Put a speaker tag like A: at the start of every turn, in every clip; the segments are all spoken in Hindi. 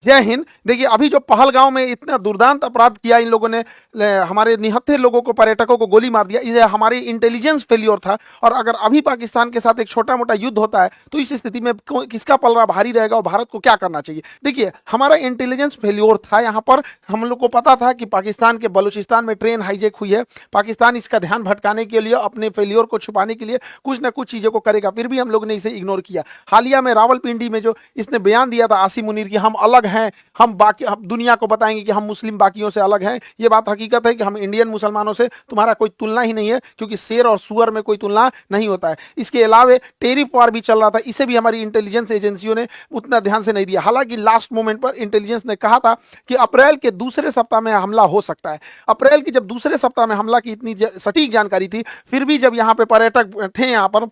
A: जय हिंद। देखिए, अभी जो पहलगांव में इतना दुर्दांत अपराध किया इन लोगों ने, हमारे निहत्थे लोगों को, पर्यटकों को गोली मार दिया, ये हमारी इंटेलिजेंस फेल्योर था। और अगर अभी पाकिस्तान के साथ एक छोटा मोटा युद्ध होता है तो इस स्थिति में किसका पलड़ा भारी रहेगा और भारत को क्या करना चाहिए? देखिए, हमारा इंटेलिजेंस फेल्योर था यहाँ पर। हम लोग को पता था कि पाकिस्तान के बलूचिस्तान में ट्रेन हाईजैक हुई है। पाकिस्तान इसका ध्यान भटकाने के लिए, अपने फेल्योर को छुपाने के लिए कुछ ना कुछ चीज़ों को करेगा, फिर भी हम लोग ने इसे इग्नोर किया। हालिया में रावलपिंडी में जो इसने बयान दिया था आसिम मुनीर की, हम अलग हैं, हम दुनिया को बताएंगे कि हम मुस्लिम बाकियों से अलग हैं, ये बात हकीकत है कि हम इंडियन मुसलमानों से तुम्हारा कोई तुलना ही नहीं है, क्योंकि शेर और सुअर में कोई तुलना नहीं होता है। इसके अलावा टेरिफ वार भी चल रहा था, इसे भी हमारी इंटेलिजेंस एजेंसियों ने उतना ध्यान से नहीं दिया। हालांकि लास्ट मोमेंट पर इंटेलिजेंस ने कहा था कि अप्रैल के दूसरे सप्ताह में हमला हो सकता है। अप्रैल की जब दूसरे सप्ताह में हमला की इतनी सटीक जानकारी थी, फिर भी जब यहाँ पे पर्यटक थे, यहाँ पर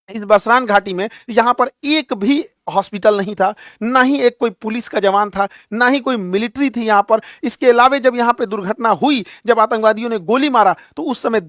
A: इस बसरान घाटी में, यहाँ पर एक भी हॉस्पिटल नहीं था, ना ही एक कोई पुलिस का जवान था, ना ही कोई मिलिट्री थी यहाँ पर। इसके अलावा जब यहाँ पे दुर्घटना हुई, जब आतंकवादियों ने गोली मारा, तो उस समय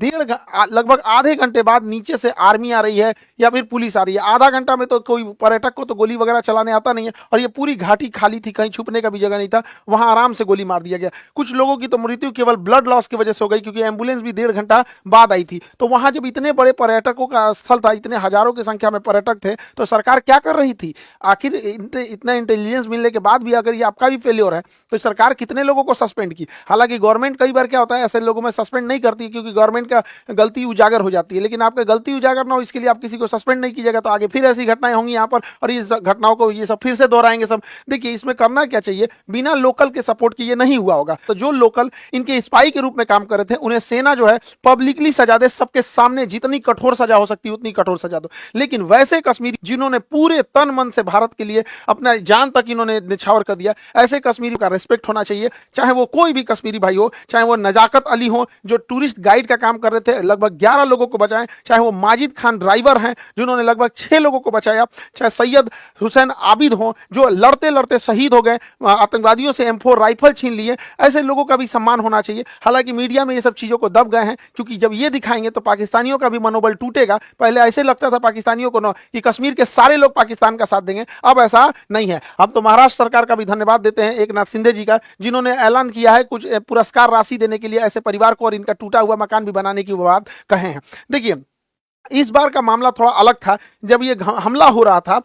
A: लगभग आधे घंटे बाद नीचे से आर्मी आ रही है या फिर पुलिस आ रही है। आधा घंटा में तो कोई पर्यटक को तो गोली वगैरह चलाने आता नहीं है, और ये पूरी घाटी खाली थी, कहीं छुपने का भी जगह नहीं था, वहां आराम से गोली मार दिया गया। कुछ लोगों की तो मृत्यु केवल ब्लड लॉस की वजह से हो गई, क्योंकि एम्बुलेंस भी 1.5 घंटा बाद आई थी। तो वहां जब इतने बड़े पर्यटकों का स्थल था, इतने हजारों की संख्या में पर्यटक थे, तो सरकार क्या कर रही थी? आखिर इतना इंटेलिजेंस मिलने के बाद भी अगर ये आपका भी फेलियर है, तो सरकार कितने लोगों को सस्पेंड की? हालांकि गवर्नमेंट कई बार क्या होता है, ऐसे लोगों में सस्पेंड नहीं करती, क्योंकि गवर्नमेंट का गलती उजागर हो जाती है। लेकिन आपका गलती उजागर ना हो, इसके लिए आप किसी को सस्पेंड नहीं कीजिएगा, तो आगे फिर ऐसी घटनाएं होंगी यहाँ पर, और इस घटनाओं को ये सब फिर से दोहराएंगे सब। देखिए, इसमें करना क्या चाहिए, बिना लोकल के सपोर्ट के ये नहीं हुआ होगा। तो जो लोकल इनके स्पाई के रूप में काम कर रहे थे, उन्हें सेना जो है पब्लिकली सजा दे, सबके सामने जितनी कठोर सजा हो सकती है उतनी कठोर सजा दो। लेकिन वैसे कश्मीरी जिन्होंने पूरे तन मन से भारत के लिए अपना जान तक इन्होंने निछावर कर दिया, ऐसे कश्मीरी का रिस्पेक्ट होना चाहिए। चाहे वो कोई भी कश्मीरी भाई हो, चाहे वो नजाकत अली हो जो टूरिस्ट गाइड का काम कर रहे थे, लगभग 11 लोगों को बचाएं, चाहे वो माजिद खान ड्राइवर हैं जिन्होंने लगभग 6 लोगों को बचाया, चाहे सैयद हुसैन आबिद हो जो लड़ते लड़ते शहीद हो गए, आतंकवादियों से M4 राइफल छीन लिए, ऐसे लोगों का भी सम्मान होना चाहिए। हालांकि मीडिया में ये सब चीजों को दब गए हैं, क्योंकि जब ये दिखाएंगे तो पाकिस्तानियों का भी मनोबल टूटेगा। पहले ऐसे लगता था पाकिस्तानियों को कि कश्मीर के सारे लोग पाकिस्तान का साथ देंगे, अब ऐसा नहीं है। अब तो महाराष्ट्र सरकार का भी धन्यवाद देते हैं एक नाथ शिंदे जी का, जिन्होंने ऐलान किया है कुछ पुरस्कार राशि देने के लिए ऐसे परिवार को, और इनका टूटा हुआ मकान भी बनाने की बात कहे हैं। देखिए, इस बार का मामला थोड़ा अलग था। जब ये हमला हो रहा था,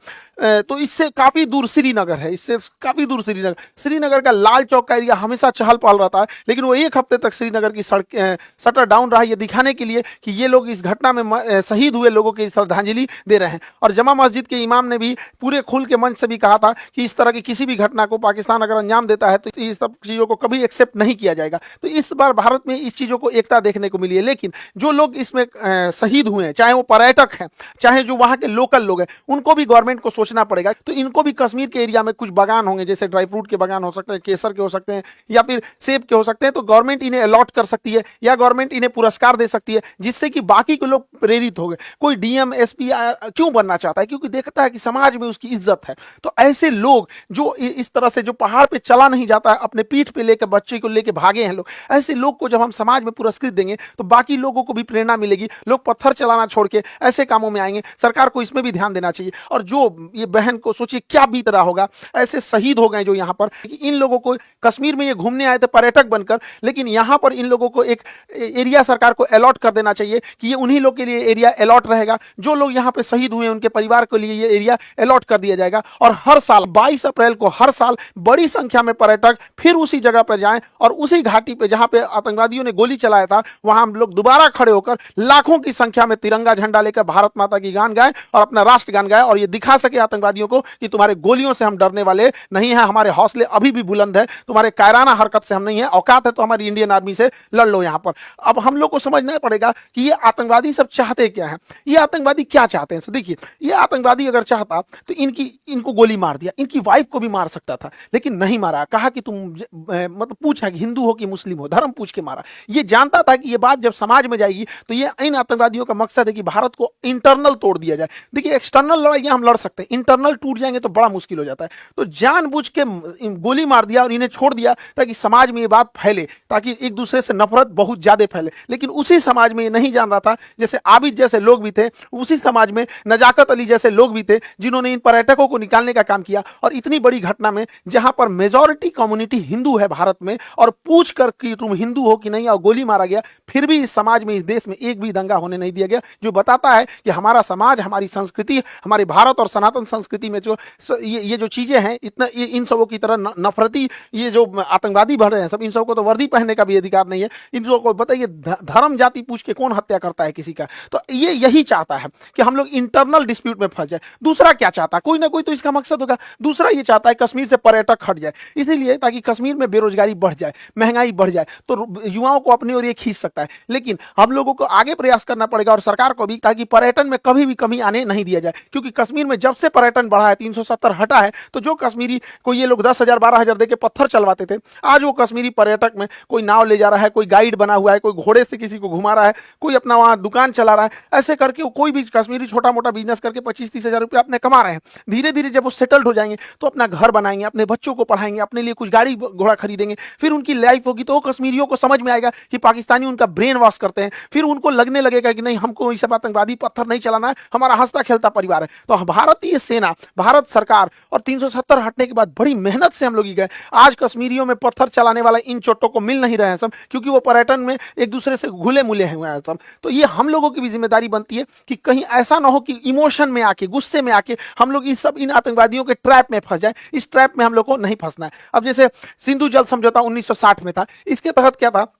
A: तो इससे काफी दूर श्रीनगर है, इससे काफी दूर श्रीनगर का लाल चौक का एरिया हमेशा चहल पहल रहता है। लेकिन वो एक हफ्ते तक श्रीनगर की सड़क शटर डाउन रहा, ये दिखाने के लिए कि ये लोग इस घटना में शहीद हुए लोगों की श्रद्धांजलि दे रहे हैं। और जमा मस्जिद के इमाम ने भी पूरे खुल के मंच से भी कहा था कि इस तरह की किसी भी घटना को पाकिस्तान अगर अंजाम देता है तो इस सब चीजों को कभी एक्सेप्ट नहीं किया जाएगा। तो इस बार भारत में इस चीजों को एकता देखने को मिली है। लेकिन जो लोग इसमें शहीद हुए हैं, चाहे वो पर्यटक हैं, चाहे जो वहां के लोकल लोग हैं, उनको भी गवर्नमेंट को सोचना पड़ेगा। तो इनको भी कश्मीर के एरिया में कुछ बागान होंगे, जैसे ड्राई फ्रूट के बागान हो सकते हैं, केसर के हो सकते हैं, या फिर सेब के हो सकते हैं, तो गवर्नमेंट इन्हें अलॉट कर सकती है, या गवर्नमेंट इन्हें पुरस्कार दे सकती है, जिससे कि बाकी के लोग प्रेरित हो गए। कोई डीएम एसपी क्यों बनना चाहता है? क्योंकि देखता है कि समाज में उसकी इज्जत है। तो ऐसे लोग जो इस तरह से, जो पहाड़ पे चला नहीं जाता है, अपने पीठ पे लेकर बच्चे को लेकर भागे हैं लोग, ऐसे लोग को जब हम समाज में पुरस्कृत देंगे तो बाकी लोगों को भी प्रेरणा मिलेगी, लोग पत्थर चलाना छोड़ के ऐसे कामों में आएंगे। सरकार को इसमें भी ध्यान देना चाहिए। और जो ये बहन को सोचिए क्या बीत रहा होगा, ऐसे शहीद हो गए जो यहाँ पर, इन लोगों को कश्मीर में ये घूमने आए थे पर्यटक बनकर, लेकिन यहाँ पर इन लोगों को एक एरिया सरकार को अलॉट कर देना चाहिए कि ये उन्हीं लोग के लिए एरिया अलॉट रहेगा। जो लोग यहाँ पे शहीद हुए उनके परिवार के लिए ये एरिया अलॉट कर दिया जाएगा। और हर साल 22 अप्रैल को हर साल बड़ी संख्या में पर्यटक फिर उसी जगह पर जाएं, और उसी घाटी पे जहां पे आतंकवादियों ने गोली चलाया था, वहां हम लोग दोबारा खड़े होकर लाखों की संख्या में तिरंगा झंडा लेकर भारत माता की गान गाएं और अपना राष्ट्र गान गाएं, और ये दिखा सके आतंकवादियों को कि तुम्हारे गोलियों से हम डरने वाले नहीं हैं, हमारे हौसले अभी भी बुलंद है, तुम्हारे कायराना हरकत से हम नहीं है, औकात है तो हमारी इंडियन आर्मी से लड़ लो यहाँ पर। अब हम लोग को समझना पड़ेगा कि ये आतंकवादी सब चाहते क्या है, ये आतंकवादी क्या चाहते हैं। देखिए, ये आतंकवादी अगर चाहता तो इनको गोली मार दिया, इनकी वाइफ को भी मार सकता था, लेकिन नहीं मारा। कहा कि तुम मतलब पूछा कि हिंदू हो कि मुस्लिम हो, धर्म पूछ के मारा। ये जानता था कि ये बात जब समाज में जाएगी तो ये इन आतंकवादियों का मकसद है दे कि भारत को इंटरनल तोड़ दिया जाए। देखिए एक्सटर्नल लड़ाइयां हम लड़ सकते हैं, इंटरनल टूट जाएंगे तो बड़ा मुश्किल हो जाता है। तो जानबूझ के गोली मार दिया और इन्हें छोड़ दिया ताकि समाज में ये बात फैले, ताकि एक दूसरे से नफरत बहुत ज्यादा फैले। लेकिन उसी समाज में ये नहीं जान रहा था, जैसे आबिद जैसे लोग भी थे, उसी समाज में नजाकत अली जैसे लोग भी थे जिन्होंने इन पर्यटकों को निकालने का काम किया। और इतनी बड़ी घटना में जहां पर मेजॉरिटी कम्युनिटी हिंदू है भारत में, और पूछ कर कि तुम हिंदू हो कि नहीं, और गोली मारा गया, फिर भी इस समाज में, इस देश में एक भी दंगा होने नहीं दिया गया। जो बताता है कि हमारा समाज, हमारी संस्कृति, हमारे भारत और सनातन संस्कृति में जो ये जो चीजें हैं, इतना इन सबों की तरह नफरती ये जो आतंकवादी बढ़ रहे हैं सब, इन सबको तो वर्दी पहनने का भी अधिकार नहीं है। इन लोगों को बताइए धर्म जाति पूछ के कौन हत्या करता है किसी का। तो ये यही चाहता है कि हम लोग इंटरनल डिस्प्यूट में फंस जाए। दूसरा क्या चाहता है, कोई ना कोई तो इसका मकसद होगा। दूसरा ये चाहता है कश्मीर से पर्यटक हट जाए, इसीलिए ताकि कश्मीर में बेरोजगारी बढ़ जाए, महंगाई बढ़ जाए, तो युवाओं को अपनी ओर ये खींच सकता है। लेकिन हम लोगों को आगे प्रयास करना पड़ेगा और सरकार को भी, ताकि पर्यटन में कभी भी कमी आने नहीं दिया जाए। क्योंकि कश्मीर में जब से पर्यटन बढ़ा है, 370 हटा है, तो जो कश्मीरी को ये लोग 10,000 12,000 देके पत्थर चलवाते थे, आज वो कश्मीरी पर्यटक में कोई नाव ले जा रहा है, कोई गाइड बना हुआ है, कोई घोड़े से किसी को घुमा रहा है, कोई अपना वहां दुकान चला रहा है। ऐसे करके कोई भी कश्मीरी छोटा मोटा बिजनेस करके 25-30 हजार रुपये अपने कमा रहे हैं। धीरे धीरे जब वो सेटल्ड हो जाएंगे तो अपना घर बनाएंगे, अपने बच्चों को पढ़ाएंगे, अपने लिए कुछ गाड़ी घोड़ा खरीदेंगे, फिर उनकी लाइफ होगी। तो कश्मीरियों को समझ में आएगा कि पाकिस्तानी उनका ब्रेन वॉश करते हैं, फिर उनको लगने लगेगा कि नहीं, हमको सब आतंकवादी पत्थर नहीं चलाना है, हमारा हंसता खेलता परिवार है। तो भारतीय सेना, भारत सरकार और 370 हटने के बाद बड़ी मेहनत से हम लोग गए। आज कश्मीरियों में पत्थर चलाने वाला इन चोटों को मिल नहीं रहे हैं सब, क्योंकि वो पर्यटन में एक दूसरे से घुले मुले हुए हैं सब। तो ये हम लोगों की भी जिम्मेदारी बनती है कि कहीं ऐसा ना हो कि इमोशन में आके, गुस्से में आके हम लोग इन आतंकवादियों के ट्रैप में फंस जाए। इस ट्रैप में हम लोग को नहीं फंसना है। अब जैसे सिंधु जल समझौता 1960 में था, इसके तहत क्या था,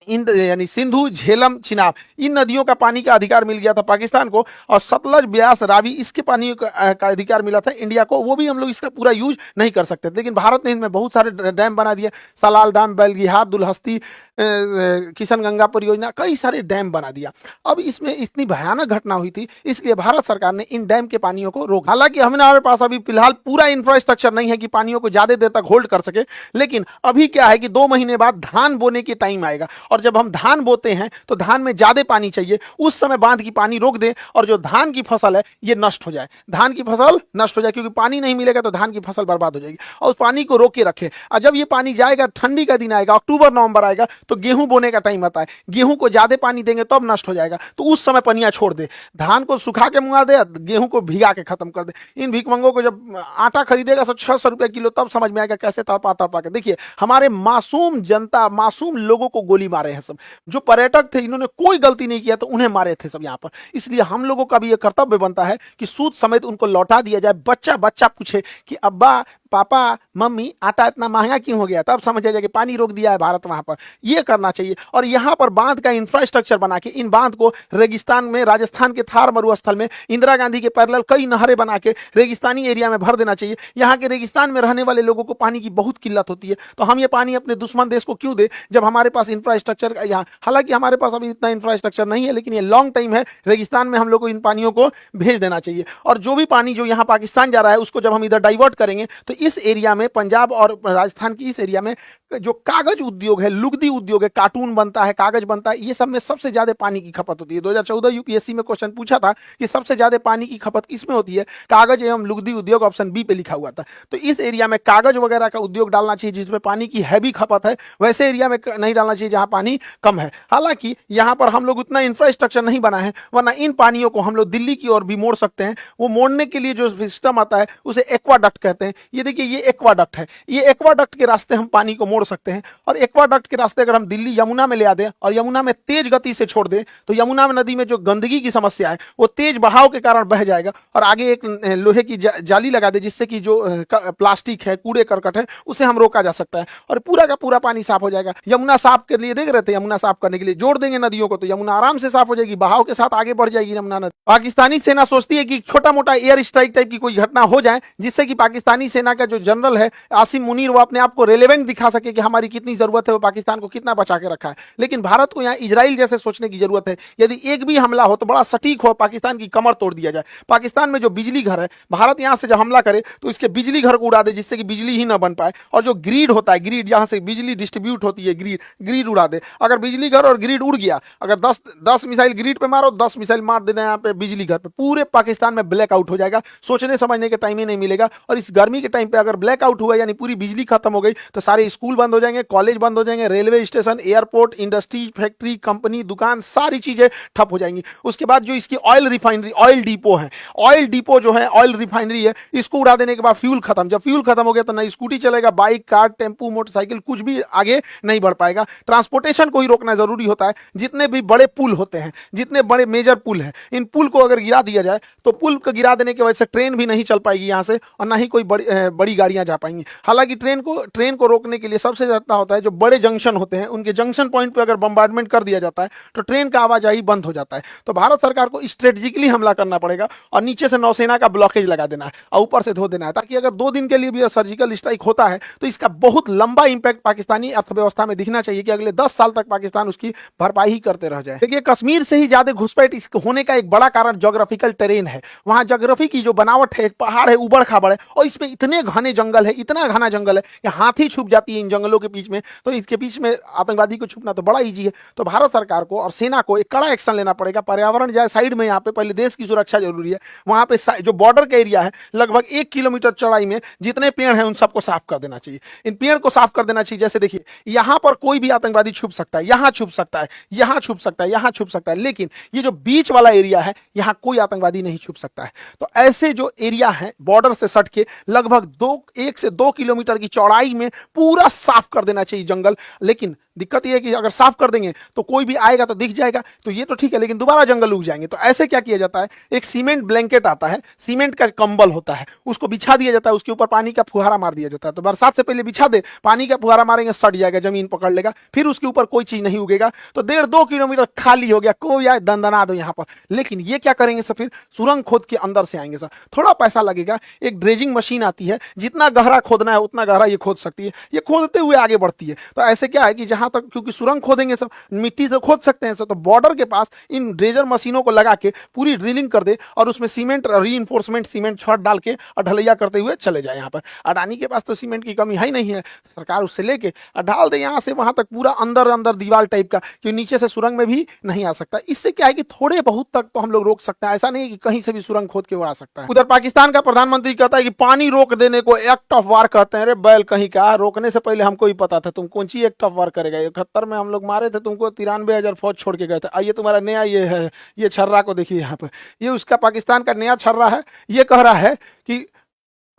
A: यानी सिंधु, झेलम, चिनाब, इन नदियों का पानी का अधिकार मिल गया था पाकिस्तान को, और सतलज, ब्यास, रावी, इसके पानी का अधिकार मिला था इंडिया को। वो भी हम लोग इसका पूरा यूज नहीं कर सकते, लेकिन भारत ने इनमें बहुत सारे डैम बना दिए। सलाल डैम, बेलगिहार, दुलहस्ती, किशनगंगा परियोजना, कई सारे डैम बना दिया। अब इसमें इतनी भयानक घटना हुई थी, इसलिए भारत सरकार ने इन डैम के पानियों को रोका। हालांकि हमारे पास अभी फिलहाल पूरा इंफ्रास्ट्रक्चर नहीं है कि पानियों को ज्यादा देर तक होल्ड कर सके, लेकिन अभी क्या है कि 2 महीने बाद धान बोने के टाइम आएगा, और जब हम धान बोते हैं तो धान में ज्यादा पानी चाहिए, उस समय बांध की पानी रोक दें और जो धान की फसल है ये नष्ट हो जाए, धान की फसल नष्ट हो जाए, क्योंकि पानी नहीं मिलेगा तो धान की फसल बर्बाद हो जाएगी। और उस पानी को रोक के रखें, और जब ये पानी जाएगा, ठंडी का दिन आएगा, अक्टूबर नवंबर आएगा, तो गेहूं बोने का टाइम आता है, गेहूं को ज्यादा पानी देंगे तब नष्ट हो जाएगा, तो उस समय पनिया छोड़ दे, धान को सुखा के मुंगा दे, गेहूं को भिगा के खत्म कर दे। इन भिकमंगों को जब आटा खरीदेगा 600 रुपए किलो, तब समझ में आएगा कैसे तड़पा तड़पा के। देखिए हमारे मासूम जनता, मासूम लोगों को गोली मारे हैं सब, जो पर्यटक थे, इन्होंने कोई गलती नहीं किया तो उन्हें मारे थे सब यहाँ पर। इसलिए हम लोगों का भी यह कर्तव्य बनता है कि सूद समेत उनको लौटा दिया जाए। बच्चा बच्चा पूछे कि अब्बा, पापा, मम्मी, आटा इतना महंगा क्यों हो गया, तब समझ जाएगा कि पानी रोक दिया है भारत वहां पर। यह करना चाहिए। और यहां पर बांध का इंफ्रास्ट्रक्चर बना के, इन बांध को रेगिस्तान में, राजस्थान के थार मरुस्थल में इंदिरा गांधी के पैरेलल कई नहरें बना के रेगिस्तानी एरिया में भर देना चाहिए। यहाँ के रेगिस्तान में रहने वाले लोगों को पानी की बहुत किल्लत होती है, तो हम ये पानी अपने दुश्मन देश को क्यों दे, जब हमारे पास इंफ्रास्ट्रक्चर यहाँ, हालांकि हमारे पास अभी इतना इंफ्रास्ट्रक्चर नहीं है, लेकिन ये लॉन्ग टाइम है, रेगिस्तान में हम लोग को इन पानियों को भेज देना चाहिए। और जो भी पानी जो यहाँ पाकिस्तान जा रहा है, उसको जब हम इधर डाइवर्ट करेंगे, तो इस एरिया में, पंजाब और राजस्थान की इस एरिया में जो कागज उद्योग है, लुगदी उद्योग है, कार्टून बनता है, कागज बनता है, ये सब में सबसे ज्यादा पानी की खपत होती है। 2014 यूपीएससी में क्वेश्चन पूछा था कि सबसे ज्यादा पानी की खपत किसमें होती है, कागज एवं लुगदी उद्योग, ऑप्शन बी पे लिखा हुआ था। तो इस एरिया में कागज वगैरह का उद्योग डालना चाहिए जिसमें पानी की हैवी खपत है, वैसे एरिया में नहीं डालना चाहिए जहां पानी कम है। हालांकि यहां पर हम लोग उतना इंफ्रास्ट्रक्चर नहीं बना है, वरना इन पानियों को हम लोग दिल्ली की ओर भी मोड़ सकते हैं। वो मोड़ने के लिए जो सिस्टम आता है उसे एक्वाडक्ट कहते हैं। ये देखिए, ये एक्वाडक्ट है, ये एक्वाडक्ट के रास्ते हम पानी को मोड़ सकते हैं। और एक्वाडक्ट के रास्ते अगर हम दिल्ली यमुना में ले आ दें और यमुना में तेज गति से छोड़ दें, तो यमुना नदी में जो गंदगी की समस्या है वो तेज बहाव के कारण बह जाएगा, और आगे एक लोहे की जाली लगा दे, जिससे कि जो प्लास्टिक है, कूड़े करकट है, उसे हम रोका जा सकता है, और पूरा का पूरा पानी साफ हो जाएगा। यमुना साफ के लिए देख रहे थे, यमुना साफ करने के लिए जोड़ देंगे नदियों को, तो यमुना आराम से साफ हो जाएगी, बहाव के साथ आगे बढ़ जाएगी यमुना नदी। पाकिस्तानी सेना सोचती है कि छोटा मोटा एयर स्ट्राइक टाइप की कोई घटना हो जाए, जिससे कि पाकिस्तानी सेना का जो जनरल है आसिम मुनीर, वो अपने आप को रेलेवेंट दिखा सके सके कि हमारी कितनी जरूरत है, वो पाकिस्तान को कितना बचा के रखा है। लेकिन भारत को यहाँ इजराइल जैसे सोचने की जरूरत है, यदि एक भी हमला हो तो बड़ा सटीक हो, पाकिस्तान की कमर तोड़ दिया जाए। पाकिस्तान में जो बिजली घर है, भारत यहाँ से जब हमला करे तो इसके बिजली घर को उड़ा दे, जिससे कि बिजली ही ना बन पाए। और जो ग्रिड होता है, ग्रिड जहां से बिजली डिस्ट्रीब्यूट होती है, ग्रिड ग्रिड उड़ा दे। अगर बिजली घर और ग्रिड उड़ गया, अगर 10 मिसाइल ग्रिड पे मारो, 10 मिसाइल मार देना यहाँ पे बिजली घर पे, पूरे पाकिस्तान में ब्लैकआउट हो जाएगा, सोचने समझने के टाइम ही नहीं मिलेगा। और इस गर्मी के टाइम पे अगर ब्लैकआउट हुआ यानी पूरी बिजली खत्म हो गई तो सारे स्कूल बंद हो जाएंगे, कॉलेज बंद हो जाएंगे, railway station, airport, industry, factory, company, दुकान, सारी चीजें ठप हो जाएंगी। उसके बाद जो इसकी ऑयल रिफाइनरी, ऑयल डिपो है, ऑयल डिपो जो है, ऑयल रिफाइनरी है, इसको उड़ा देने के बाद फ्यूल खत्म। जब फ्यूल खत्म हो गया तो ना स्कूटी चलेगा, बाइक, कार, टेम्पू, मोटरसाइकिल, कुछ भी आगे नहीं बढ़ पाएगा। ट्रांसपोर्टेशन को ही रोकना जरूरी होता है। जितने भी बड़े पुल होते हैं, जितने बड़े मेजर पुल हैं, इन पुल को अगर गिरा दिया जाए तो पुल को गिरा देने की वजह से ट्रेन भी नहीं चल पाएगी यहाँ से, और ना ही कोई बड़ी गाड़ियां जा पाएंगी। हालांकि ट्रेन को रोकने के लिए सबसे ज्यादा होता है जो बड़े जंक्शन होते हैं, उनके जंक्शन पॉइंट पे अगर बम्बार्डमेंट कर दिया जाता है तो ट्रेन का आवाजाही बंद हो जाता है। तो भारत सरकार को स्ट्रेटेजिकली हमला करना पड़ेगा और नीचे से नौसेना का ब्लॉकेज लगा देना है और ऊपर से धो देना है, ताकि अगर 2 दिन के लिए भी सर्जिकल स्ट्राइक होता है तो इसका बहुत लंबा इंपैक्ट पाकिस्तानी अर्थव्यवस्था में दिखना चाहिए कि अगले 10 साल तक पाकिस्तान उसकी भरपाई ही करते रह जाए। देखिए, कश्मीर से ही ज्यादा घुसपैठ इसके होने का एक बड़ा कारण ज्योग्राफिकल टेरेन है। वहां ज्योग्राफी की जो बनावट है, एक पहाड़ है, उबड़ खाबड़ है, और इसमें इतने घने जंगल है, इतना घना जंगल है कि हाथी छुप जाती है इन जंगलों के बीच में। तो इसके बीच में आतंकवादी को छुपना तो बड़ा ईजी है। तो भारत सरकार को और सेना को एक कड़ा एक्शन लेना पड़ेगा। पर्यावरण जाए साइड में, यहाँ पे पहले देश की सुरक्षा जरूरी है। वहां पे जो बॉर्डर का एरिया है, लगभग 1 किलोमीटर चौड़ाई में जितने पेड़ हैं उन सबको साफ कर देना चाहिए। इन पेड़ को साफ कर देना चाहिए। जैसे देखिए, यहां पर कोई भी आतंकवादी छुप सकता है, यहां छुप सकता है, यहां छुप सकता है, यहां छुप सकता है, लेकिन ये जो बीच वाला एरिया है, यहां कोई आतंकवादी नहीं छुप सकता है। तो ऐसे जो एरिया है बॉर्डर से सट के लगभग 1 से 2 किलोमीटर की चौड़ाई में पूरा साफ कर देना चाहिए जंगल। लेकिन दिक्कत यह है कि अगर साफ कर देंगे तो कोई भी आएगा तो दिख जाएगा, तो ये तो ठीक है, लेकिन दोबारा जंगल उग जाएंगे। तो ऐसे क्या किया जाता है, एक सीमेंट ब्लैंकेट आता है, सीमेंट का कंबल होता है, उसको बिछा दिया जाता है, उसके ऊपर पानी का फुहारा मार दिया जाता है। तो बरसात से पहले बिछा दे, पानी का फुहारा मारेंगे, सट जाएगा, जमीन पकड़ लेगा, फिर उसके ऊपर कोई चीज नहीं उगेगा। तो 1.5-2 किलोमीटर खाली हो गया, कोई आए दंदना दो यहाँ पर। लेकिन ये क्या करेंगे सर, फिर सुरंग खोद के अंदर से आएंगे सर, थोड़ा पैसा लगेगा। एक ड्रेजिंग मशीन आती है, जितना गहरा खोदना है उतना गहरा ये खोद सकती है, ये खोदते हुए आगे बढ़ती है। तो ऐसे क्या है कि जहां तक, क्योंकि सुरंग खोदेंगे सब, मिट्टी से खोद सकते हैं सब, तो बॉर्डर के पास इन ड्रेजर मशीनों को लगा के पूरी ड्रिलिंग कर दे और उसमें सीमेंट, रीइंफोर्समेंट सीमेंट छत डाल के और ढलैया करते हुए चले जाए। यहाँ पर अडानी के पास तो सीमेंट की कमी है ही नहीं है, सरकार उससे लेके डाल दे यहाँ से वहां तक, पूरा अंदर अंदर दीवार टाइप का, कि नीचे से सुरंग में भी नहीं आ सकता। इससे क्या है कि थोड़े बहुत तक तो हम लोग रोक सकते हैं, ऐसा नहीं कि कहीं से भी सुरंग खोद के वो आ सकता है। उधर पाकिस्तान का प्रधानमंत्री कहता है कि पानी रोक देने को एक्ट ऑफ वार कहते हैं। अरे बैल कहीं का, रोकने से पहले हमको ही पता था, तुम कौन सी एक्ट ऑफ वार करेगा। 71 में हम लोग मारे थे तुमको, 93,000 फौज छोड़ के गए थे। आइए तुम्हारा नया ये है, ये छर्रा को देखिए यहाँ पे, ये उसका पाकिस्तान का नया छर्रा है। ये कह रहा है कि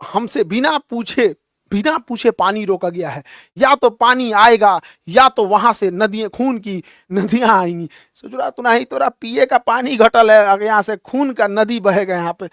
A: हमसे बिना पूछे पानी रोका गया है, या तो पानी आएगा या तो वहां से नदियां, खून की नदियां आएंगी। सोच रहा तू नहीं, तोरा पिए का पानी घटल है, अगर यहाँ से खून का नदी बहेगा यहाँ पे,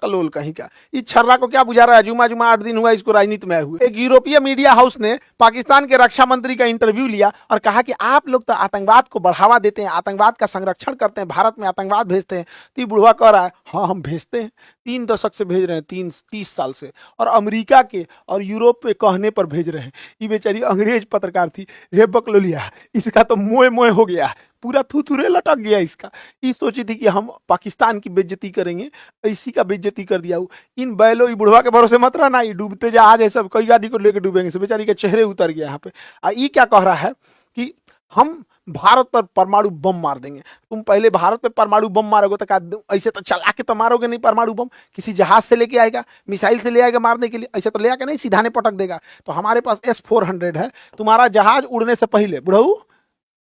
A: कलोल कहीं का। इस छर्रा को क्या बुझा रहा है, जुमा 8 दिन हुआ इसको राजनीति में हुए। एक यूरोपीय मीडिया हाउस ने पाकिस्तान के रक्षा मंत्री का इंटरव्यू लिया और कहा कि आप लोग तो आतंकवाद को बढ़ावा देते हैं, आतंकवाद का संरक्षण करते हैं, भारत में आतंकवाद भेजते हैं। तो बुढ़वा कह रहा है, हाँ हम भेजते हैं, 3 दशक से भेज रहे हैं, 30 साल से, और अमेरिका के और यूरोप पे कहने पर भेज रहे हैं। ये बेचारी अंग्रेज पत्रकार थी, रे बकलोलिया, इसका तो मोए मोए हो गया, पूरा थुथुरे लटक गया इसका। ये सोची थी कि हम पाकिस्तान की बेइज्जती करेंगे, इसी का बेइज्जती कर दिया। इन बैलो, ये बुढ़वा के भरोसे मत रहना, ये डूबते जहाज है सब, कई गाड़ी को लेकर डूबेंगे सब। बेचारी के चेहरे उतर गया यहाँ पे। ये क्या कह रहा है कि हम भारत पर परमाणु बम मार देंगे। तुम पहले भारत पे परमाणु बम मारोगे तो ऐसे तो चला के तो मारोगे नहीं परमाणु बम, किसी जहाज से लेके आएगा, मिसाइल से ले आएगा मारने के लिए, ऐसे तो ले आके नहीं सीधा ने पटक देगा। तो हमारे पास S-400 है, तुम्हारा जहाज उड़ने से पहले, बुढ़ऊ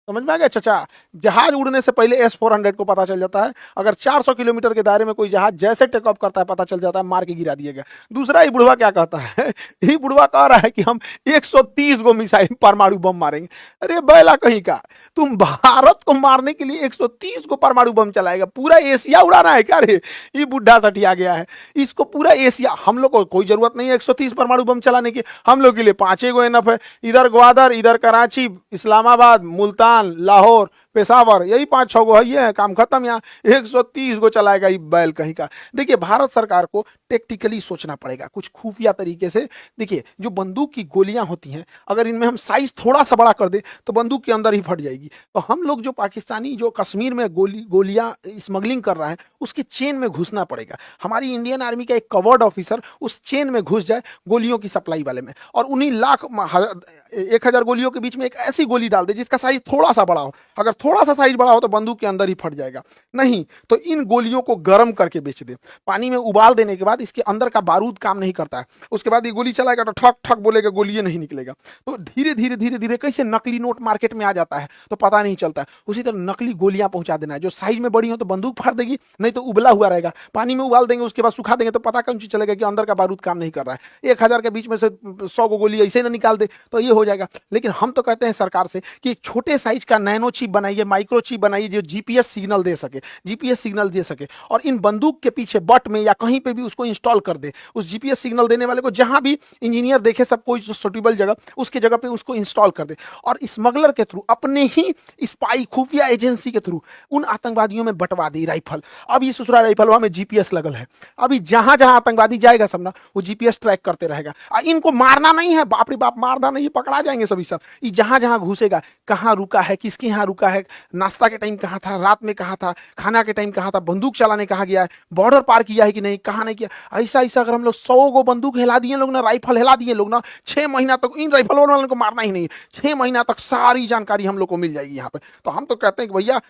A: समझ में आ गया चाचा, जहाज उड़ने से पहले S-400 को पता चल जाता है। अगर 400 किलोमीटर के दायरे में कोई जहाज जैसे टेक ऑफ करता है पता चल जाता है, मार के गिरा दिएगा। दूसरा, ये बुढ़वा क्या कहता है, ये बुढ़वा कह रहा है कि हम 130 गो मिसाइल परमाणु बम मारेंगे। अरे बैला कहीं का, तुम भारत को मारने के लिए 130 गो परमाणु बम चलाएगा, पूरा एशिया उड़ाना है क्या रे। ये बुढ़ा सठिया गया है, इसको पूरा एशिया, हम लोग को कोई जरूरत नहीं है 130 परमाणु बम चलाने की, हम लोग के लिए 5 गो इनफ है। इधर ग्वादर, इधर कराची, इस्लामाबाद, मुल्तान, लाहौर, पेशावर यही 5-6 गो है, ये है काम खत्म। यहाँ 130 गो चलाएगा ये बैल कहीं का। देखिए भारत सरकार को टेक्टिकली सोचना पड़ेगा कुछ खुफिया तरीके से। देखिए जो बंदूक की गोलियां होती हैं, अगर इनमें हम साइज थोड़ा सा बड़ा कर दे तो बंदूक के अंदर ही फट जाएगी। तो हम लोग जो पाकिस्तानी जो कश्मीर में गोलियां स्मगलिंग कर रहा है उसके चेन में घुसना पड़ेगा। हमारी इंडियन आर्मी का एक कवर्ड ऑफिसर उस चेन में घुस जाए गोलियों की सप्लाई वाले में, और उन्हीं 1,000 गोलियों के बीच में एक ऐसी गोली डाल दे जिसका साइज थोड़ा सा बड़ा हो। अगर थोड़ा सा साइज बड़ा हो तो बंदूक के अंदर ही फट जाएगा। नहीं तो इन गोलियों को गर्म करके बेच दे, पानी में उबाल देने के बाद इसके अंदर का बारूद काम नहीं करता है, उसके बाद ये गोली चलाएगा तो ठक ठक बोलेगा, गोली नहीं निकलेगा। तो धीरे धीरे धीरे धीरे कैसे नकली नोट मार्केट में आ जाता है तो पता नहीं चलता, उसी तरह नकली गोलियां पहुंचा देना है। जो साइज में बड़ी हो तो बंदूक फाड़ देगी, नहीं तो उबला हुआ रहेगा, पानी में उबाल देंगे उसके बाद सुखा देंगे तो पता कौन चीज चलेगा कि अंदर का बारूद काम नहीं कर रहा है। 1,000 के बीच में से 100 गो गोली ऐसे ना निकाल दे तो ये हो जाएगा। लेकिन हम तो कहते हैं सरकार से कि एक छोटे साइज का नैनो चिप बनाइए, माइक्रो चिप बनाइए जो जीपीएस सिग्नल दे सके, जीपीएस सिग्नल दे सके, और इन बंदूक के पीछे बट में या कहीं पे भी उसको इंस्टॉल कर दे। उस जीपीएस सिग्नल देने वाले को जहां भी इंजीनियर देखे सब कोई सुटेबल जगह उसके जगह पे उसको इंस्टॉल कर दे, और स्मगलर के थ्रू अपने ही स्पाई खुफिया एजेंसी के थ्रू उन आतंकवादियों में बंटवा दी राइफल। अब ये ससुरा राइफलवा में जीपीएस लगल है, अभी जहां जहां आतंकवादी जाएगा सब ना वो जीपीएस ट्रैक करते रहेगा। इनको मारना नहीं है, बाप रे बाप मारना नहीं, पकड़ा जाएंगे सभी सब। ये जहां जहां घुसेगा कहाँ रुका है, किसके यहाँ रुका है, नाश्ता के टाइम कहाँ था, रात में कहाँ था, खाना के टाइम कहाँ था, बंदूक चलाने कहाँ गया है, बॉर्डर पार किया है कि नहीं, कहाँ नहीं किया। ऐसा ऐसा अगर हम लोग 100 गो बंदूक हिला दिए लोग ना, राइफल हिला दिए लोग ना, 6 महीना तक इन राइफल वालों को मारना ही नहीं, 6 महीना तक सारी जानकारी हम लोग को मिल जाएगी यहाँ पे। तो हम तो कहते हैं कि भैया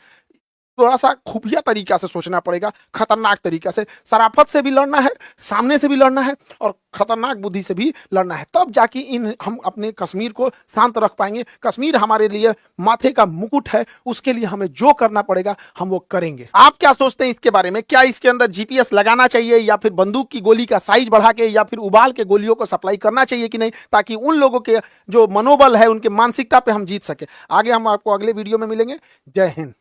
A: थोड़ा सा खुफिया तरीका से सोचना पड़ेगा, खतरनाक तरीका से, शराफत से भी लड़ना है, सामने से भी लड़ना है, और खतरनाक बुद्धि से भी लड़ना है, तब जाके इन हम अपने कश्मीर को शांत रख पाएंगे। कश्मीर हमारे लिए माथे का मुकुट है, उसके लिए हमें जो करना पड़ेगा हम वो करेंगे। आप क्या सोचते हैं इसके बारे में? क्या इसके अंदर जीपीएस लगाना चाहिए, या फिर बंदूक की गोली का साइज बढ़ा के या फिर उबाल के गोलियों को सप्लाई करना चाहिए कि नहीं, ताकि उन लोगों के जो मनोबल है उनके मानसिकता पे हम जीत सके? आगे हम आपको अगले वीडियो में मिलेंगे। जय हिंद।